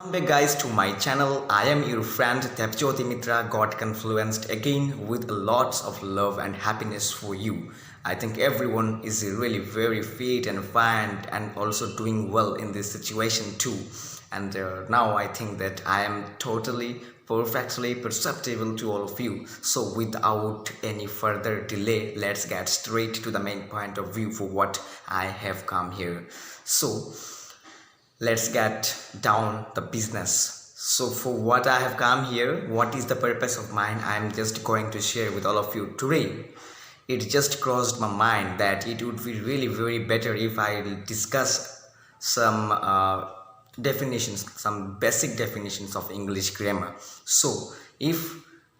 Welcome back guys to my channel. I am your friend Tapjoti Mitra, got confluenced again with lots of love and happiness for you. I think everyone is really very fit and fine and also doing well in this situation too. And now I think that I am totally perfectly perceptible to all of you. So without any further delay, let's get straight to the main point of view for what I have come here. So let's get down the business. So for what I have come here, what is the purpose of mine, I'm just going to share with all of you today. It just crossed my mind that it would be really very better if I discuss some definitions, some basic definitions of English grammar. So if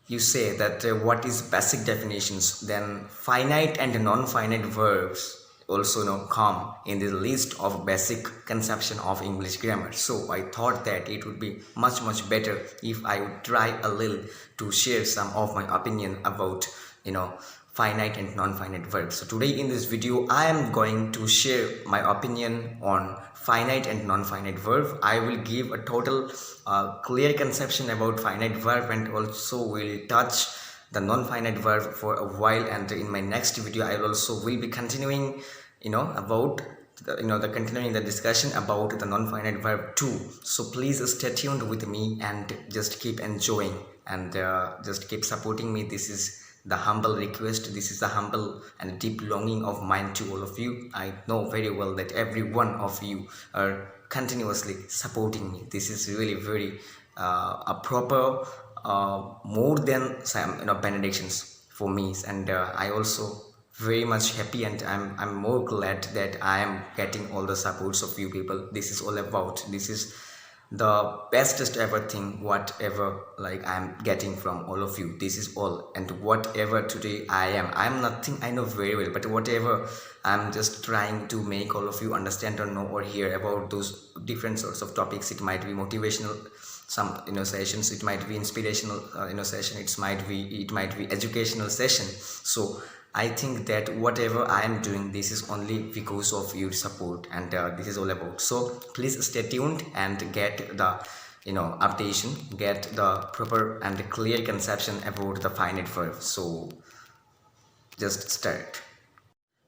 you say that what is basic definitions, then finite and non-finite verbs also come in the list of basic conception of English grammar. So I thought that it would be much better if I would try a little to share some of my opinion about finite and non-finite verbs. So today in this video I am going to share my opinion on finite and non-finite verb. I will give a total clear conception about finite verb and also will touch the non-finite verb for a while, and in my next video I also will be continuing about continuing the discussion about the non-finite verb too. So please stay tuned with me and just keep enjoying and just keep supporting me. This is the humble request, this is the humble and deep longing of mine to all of you. I know very well that every one of you are continuously supporting me. This is really very a proper more than some benedictions for me, and I also very much happy, and I'm more glad that I am getting all the supports of you people. This is all about, this is the bestest ever thing, whatever I'm getting from all of you. This is all, and whatever today I'm nothing, I know very well, but whatever I'm just trying to make all of you understand or know or hear about those different sorts of topics. It might be motivational some sessions, it might be inspirational session, it might be educational session. So I think that whatever I am doing, this is only because of your support, and this is all about. So please stay tuned and get the updation, get the proper and clear conception about the finite verb. So just start.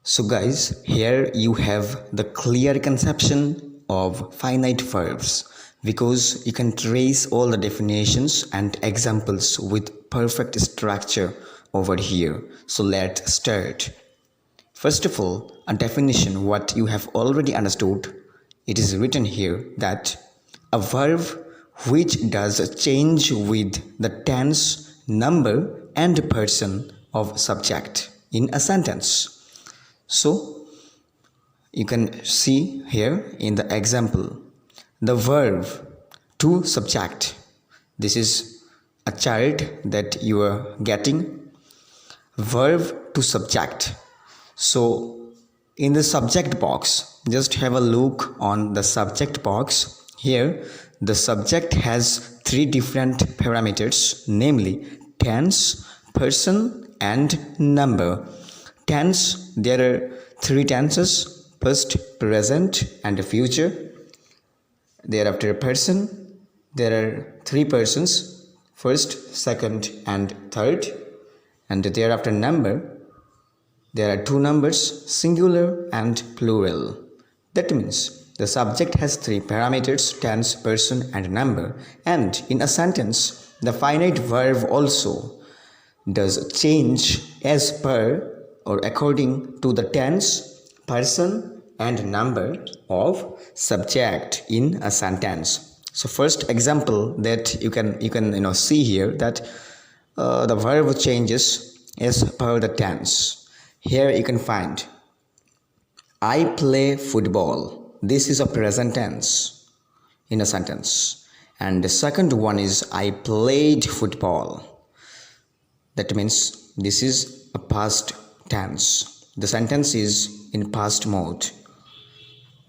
So guys, here you have the clear conception of finite verbs, because you can trace all the definitions and examples with perfect structure over here. So let's start. First of all, a definition what you have already understood. It is written here that a verb which does change with the tense, number and person of subject in a sentence. So you can see here in the example the verb to subject. This is a child that you are getting. Verb to subject. So in the subject box, just have a look on the subject box. Here the subject has three different parameters, namely tense, person and number. Tense, there are three tenses: past, present and future. Thereafter person, there are three persons: first, second and third. And thereafter number, there are two numbers, singular and plural. That means the subject has three parameters: tense, person and number. And in a sentence, the finite verb also does change as per or according to the tense, person and number of subject in a sentence. So first example that you can see here, that the verb changes as per the tense. Here you can find I play football. This is a present tense in a sentence. And the second one is I played football. That means this is a past tense. The sentence is in past mode.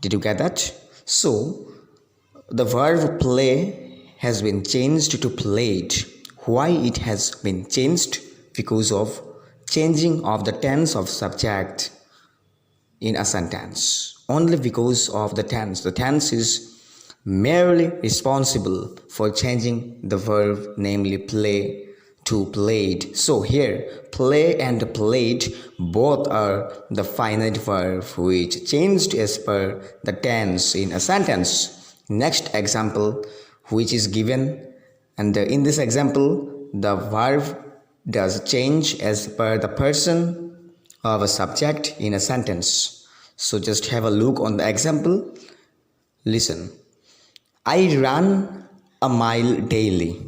Did you get that? So the verb play has been changed to played. Why it has been changed? Because of changing of the tense of subject in a sentence. Only because of the tense. The tense is merely responsible for changing the verb, namely play, to played. So here, play and played both are the finite verb which changed as per the tense in a sentence. Next example which is given, and in this example the verb does change as per the person of a subject in a sentence. So just have a look on the example. Listen. I run a mile daily.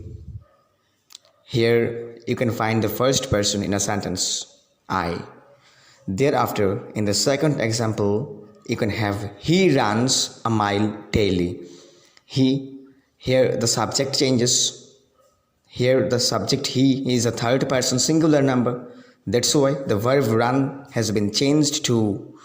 Here you can find the first person in a sentence, I. Thereafter, in the second example, you can have he runs a mile daily. He, here the subject changes. Here the subject he is a third person singular number. That's why the verb run has been changed to,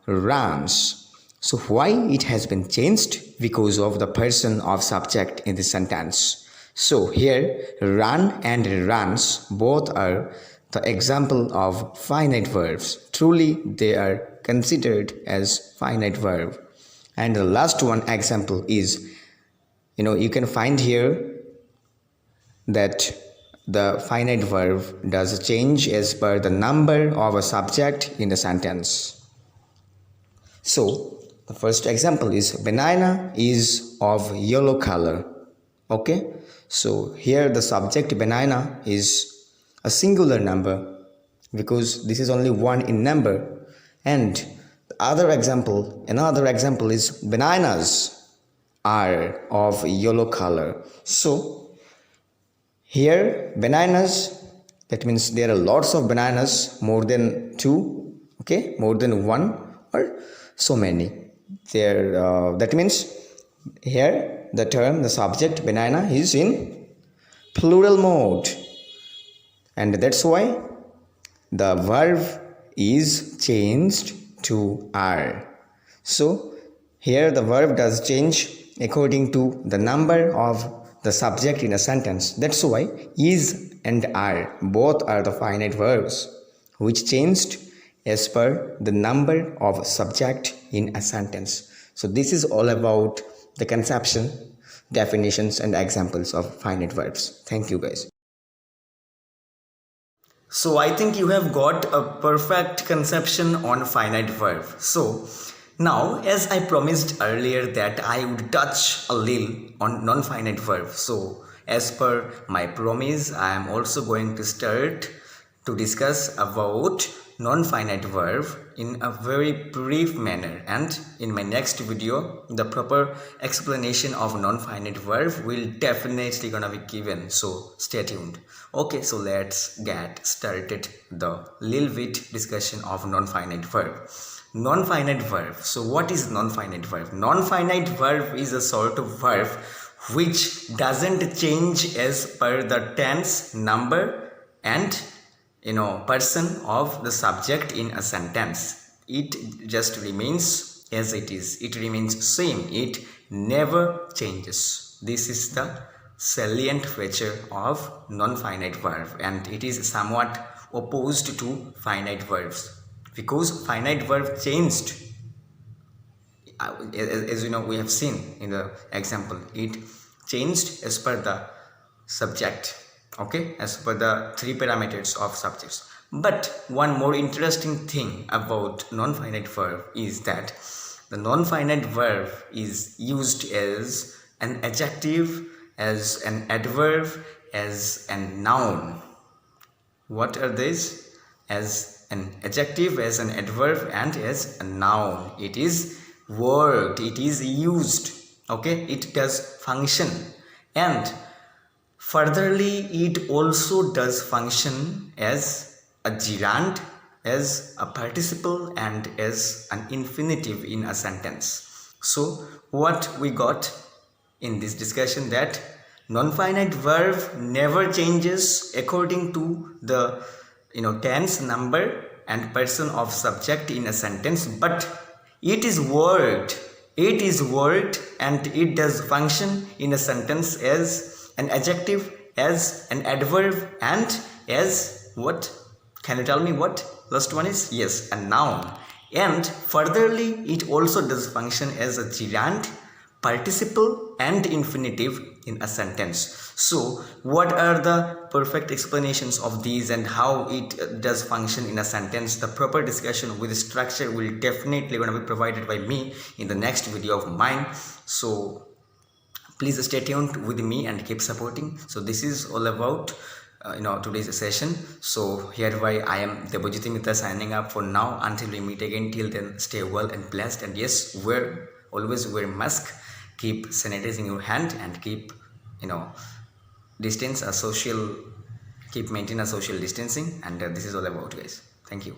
runs. So why it has been changed? Because of the person of subject in the sentence. So here run and runs both are the example of finite verbs. Truly they are considered as finite verb. And the last one example is, you can find here that the finite verb does change as per the number of a subject in the sentence. So the first example is banana is of yellow color. Okay, so here the subject banana is a singular number because this is only one in number. And another example is bananas are of yellow color. So here bananas, that means there are lots of bananas, more than two, okay, more than one or so many. That means here the subject banana is in plural mode, and that's why the verb is changed to are. So here the verb does change according to the number of the subject in a sentence. That's why is and are both are the finite verbs which changed as per the number of subject in a sentence. So this is all about the conception, definitions and examples of finite verbs. Thank you guys. So I think you have got a perfect conception on finite verb. So now, as I promised earlier that I would touch a little on non-finite verb. So as per my promise, I am also going to start to discuss about non-finite verb in a very brief manner, and in my next video the proper explanation of non-finite verb will definitely gonna be given, so stay tuned. Okay, so let's get started the little bit discussion of non-finite verb. Non-finite verb. So what is non-finite verb? Non-finite verb is a sort of verb which doesn't change as per the tense, number and person of the subject in a sentence. It just remains as it is. It remains same. It never changes. This is the salient feature of non-finite verb, and it is somewhat opposed to finite verbs, because finite verb changed, as we have seen in the example, it changed as per the subject, okay, as per the three parameters of subjects. But one more interesting thing about non-finite verb is that the non-finite verb is used as an adjective, as an adverb, as a noun. What are these? As an adjective, as an adverb and as a noun. It is worked, it is used, okay, it does function, and furtherly it also does function as a gerund, as a participle and as an infinitive in a sentence. So what we got in this discussion, that non-finite verb never changes according to the tense, number and person of subject in a sentence, but it is worked and it does function in a sentence as an adjective, as an adverb and as what? Can you tell me what last one is? Yes, a noun. And furtherly it also does function as a gerund, participle and infinitive in a sentence. So what are the perfect explanations of these and how it does function in a sentence? The proper discussion with structure will definitely going to be provided by me in the next video of mine. So please stay tuned with me and keep supporting. So this is all about today's session. So hereby I am Debojyoti Mitra signing up for now. Until we meet again, till then, stay well and blessed. And yes, always wear mask, keep sanitizing your hand, and keep maintain a social distancing. And this is all about, guys. Thank you.